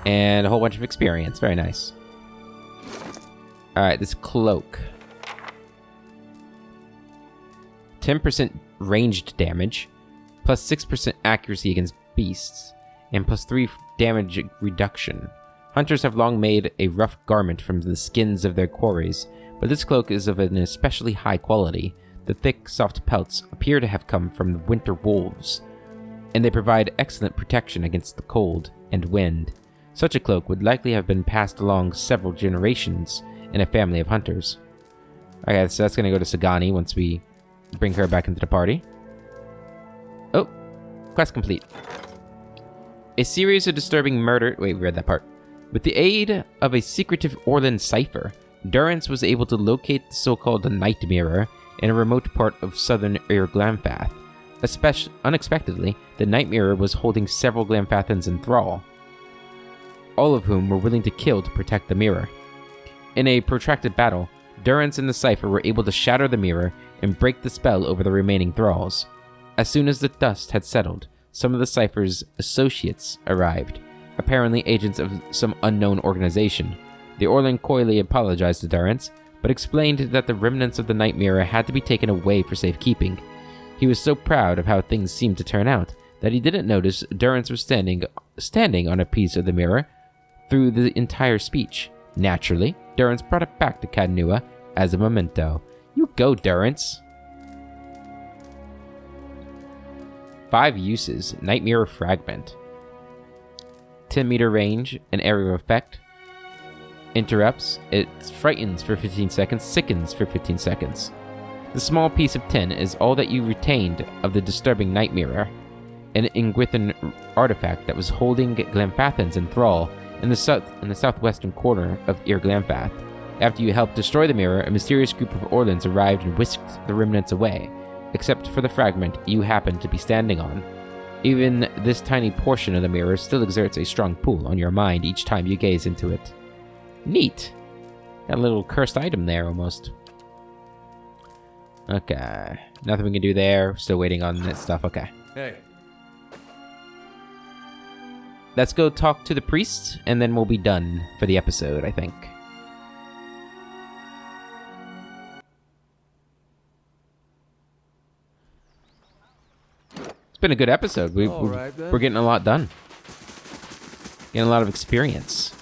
And a whole bunch of experience. Very nice. Alright, this cloak. 10% ranged damage, plus 6% accuracy against beasts, and plus 3 damage reduction. Hunters have long made a rough garment from the skins of their quarries, but this cloak is of an especially high quality. The thick, soft pelts appear to have come from the winter wolves, and they provide excellent protection against the cold and wind. Such a cloak would likely have been passed along several generations in a family of hunters. Okay, so that's going to go to Sagani once we bring her back into the party. Oh, quest complete. A series of disturbing murder... Wait, we read that part. With the aid of a secretive Orlan cipher, Durrance was able to locate the so-called Night Mirror in a remote part of southern Glamfath. Unexpectedly, the Night Mirror was holding several Glamfathans in thrall, all of whom were willing to kill to protect the mirror. In a protracted battle, Durrance and the cipher were able to shatter the mirror and break the spell over the remaining thralls. As soon as the dust had settled, some of the cipher's associates arrived, apparently agents of some unknown organization. The Orlan coyly apologized to Durrance, but explained that the remnants of the Night Mirror had to be taken away for safekeeping. He was so proud of how things seemed to turn out that he didn't notice Durrance was standing on a piece of the mirror through the entire speech. Naturally, Durrance brought it back to Cadnua as a memento. You go, Durrance! 5 uses. Night Mirror Fragment. 10-meter range, an area of effect. Interrupts. It frightens for 15 seconds, sickens for 15 seconds. The small piece of tin is all that you retained of the disturbing Night Mirror, an Ingwithan artifact that was holding Glamfathans in thrall in the southwestern corner of Glamfath. After you helped destroy the mirror, a mysterious group of Orlans arrived and whisked the remnants away, except for the fragment you happened to be standing on. Even this tiny portion of the mirror still exerts a strong pull on your mind each time you gaze into it. Neat. Got a little cursed item there, almost. Okay. Nothing we can do there. Still waiting on that stuff. Okay. Hey. Let's go talk to the priest, and then we'll be done for the episode, I think. It's been a good episode. We're getting a lot done. Getting a lot of experience.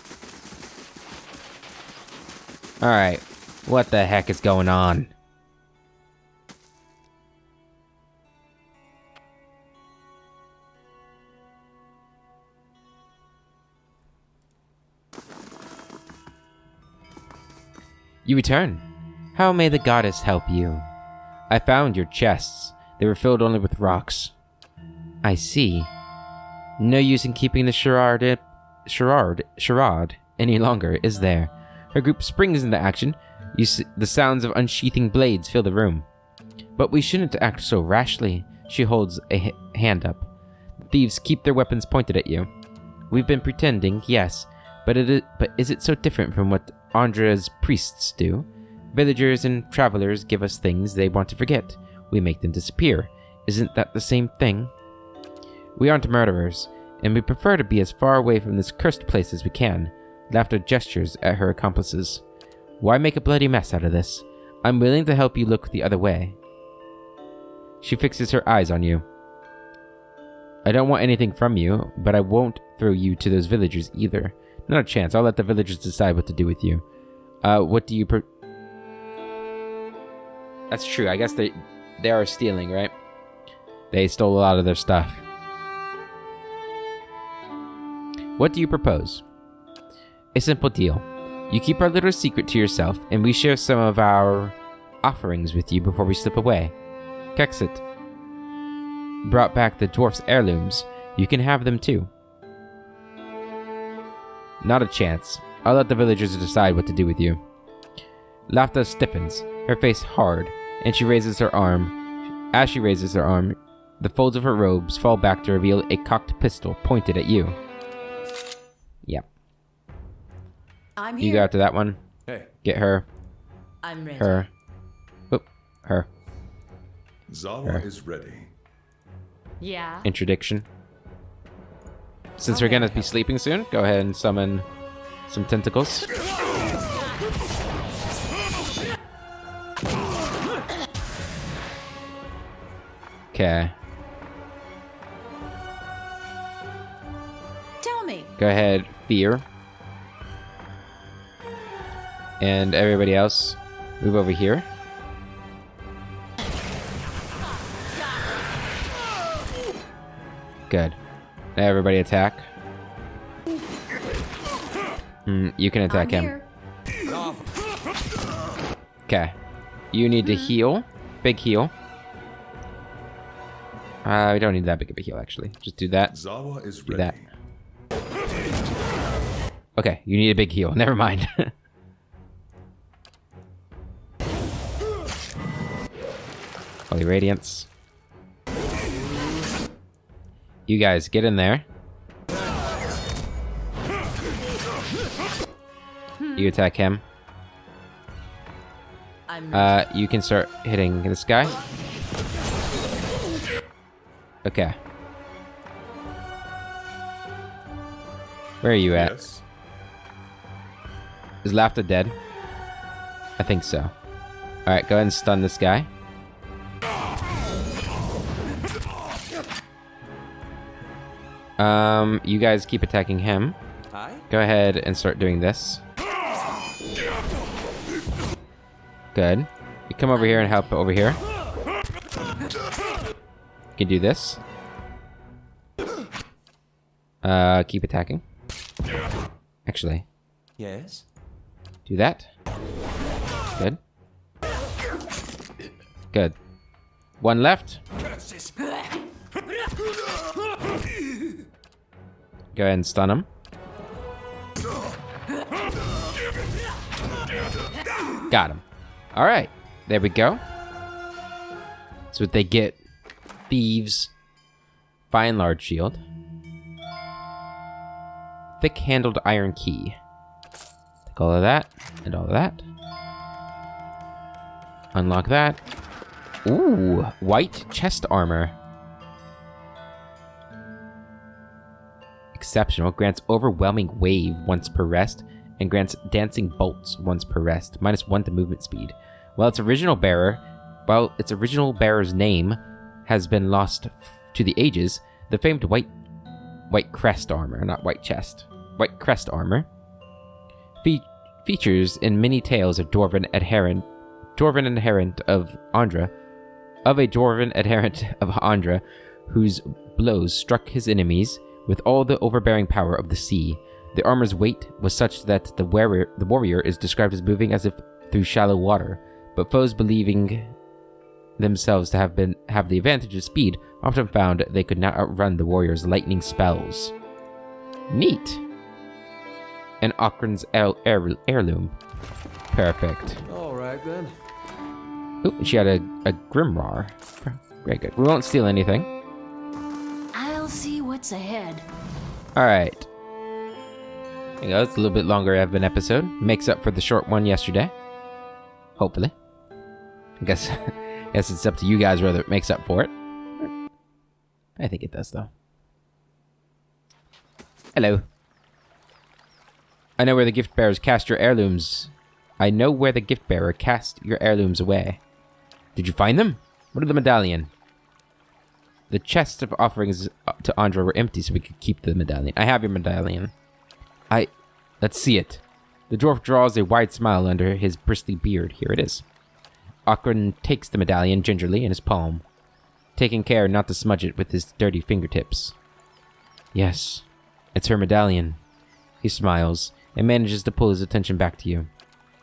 Alright. What the heck is going on? You return. How may the goddess help you? I found your chests. They were filled only with rocks. I see. No use in keeping the charade any longer, is there? Her group springs into action. You see, the sounds of unsheathing blades fill the room. But we shouldn't act so rashly. She holds a hand up. The thieves keep their weapons pointed at you. We've been pretending, yes, but is it so different from what Andra's priests do? Villagers and travelers give us things they want to forget. We make them disappear. Isn't that the same thing? We aren't murderers, and we prefer to be as far away from this cursed place as we can. Laughter gestures at her accomplices. Why make a bloody mess out of this? I'm willing to help you look the other way. She fixes her eyes on you. I don't want anything from you, but I won't throw you to those villagers either. Not a chance. I'll let the villagers decide what to do with you. What do you That's true. I guess they are stealing, right? They stole a lot of their stuff. What do you propose? A simple deal. You keep our little secret to yourself, and we share some of our offerings with you before we slip away. Kexit brought back the dwarf's heirlooms. You can have them too. Not a chance. I'll let the villagers decide what to do with you. Lafta stiffens, her face hard, and she raises her arm. As she raises her arm, the folds of her robes fall back to reveal a cocked pistol pointed at you. Yep. I'm here. You go after that one. Hey. Get her. I'm ready. Her. Oop. Her. Zawa is ready. Yeah. Introduction. Since we're gonna be sleeping soon, go ahead and summon some tentacles. Okay. Tell me. Go ahead, Fear. And everybody else, move over here. Good. Now everybody attack. You can attack him. Okay. You need to heal. Big heal. We don't need that big of a heal, actually. Just do that. Zawa is Do ready. that. Okay, you need a big heal. Never mind. Holy Radiance. You guys, get in there. You attack him. You can start hitting this guy. Okay. Where are you at? Yes. Is Lafta dead? I think so. Alright, go ahead and stun this guy. You guys keep attacking him. Go ahead and start doing this. Good. You come over here and help over here. You can do this. Keep attacking. Actually. Yes? Do that. Good. Good. One left. Go ahead and stun him. Got him. All right. There we go. That's what they get. Thieves. Fine large shield. Thick-handled iron key. Take all of that and all of that. Unlock that. Ooh, white chest armor. Exceptional. Grants overwhelming wave once per rest, and grants dancing bolts once per rest. -1 to movement speed. While its original bearer's name has been lost to the ages, the famed white crest armor, not white chest, white crest armor, features in many tales of dwarven adherent of Andra, whose blows struck his enemies with all the overbearing power of the sea. The armor's weight was such that the warrior is described as moving as if through shallow water, but foes believing themselves to have the advantage of speed often found they could not outrun the warrior's lightning spells. Neat. And Ockran's heirloom. Perfect. All right, then. Ooh, she had a Grimoire. Very good. We won't steal anything. I'll see what's ahead. Alright. There you go. It's a little bit longer of an episode. Makes up for the short one yesterday. Hopefully. I guess it's up to you guys whether it makes up for it. I think it does, though. Hello. I know where the gift bearers cast your heirlooms. I know where the gift bearer cast your heirlooms away. Did you find them? What of the medallion? The chests of offerings to Andra were empty, so we could keep the medallion. I have your medallion. Let's see it. The dwarf draws a wide smile under his bristly beard. Here it is. Ockran takes the medallion gingerly in his palm, taking care not to smudge it with his dirty fingertips. Yes, it's her medallion. He smiles and manages to pull his attention back to you.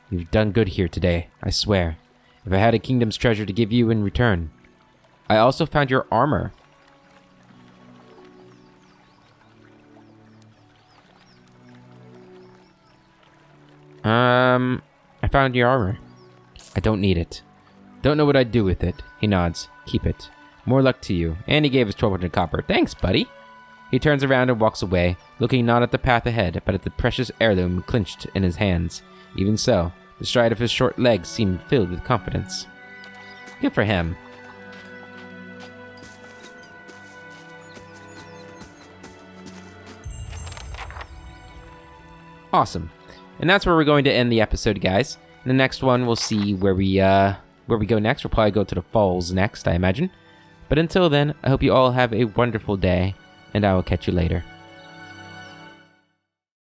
You've done good here today, I swear. If I had a kingdom's treasure to give you in return. I also found your armor. I found your armor. I don't need it. Don't know what I'd do with it. He nods. Keep it. More luck to you. And he gave us 1,200 copper. Thanks, buddy. He turns around and walks away, looking not at the path ahead, but at the precious heirloom clenched in his hands. Even so, the stride of his short legs seemed filled with confidence. Good for him. Awesome. And that's where we're going to end the episode, guys. In the next one, we'll see where we go next. We'll probably go to the falls next, I imagine. But until then, I hope you all have a wonderful day, and I will catch you later.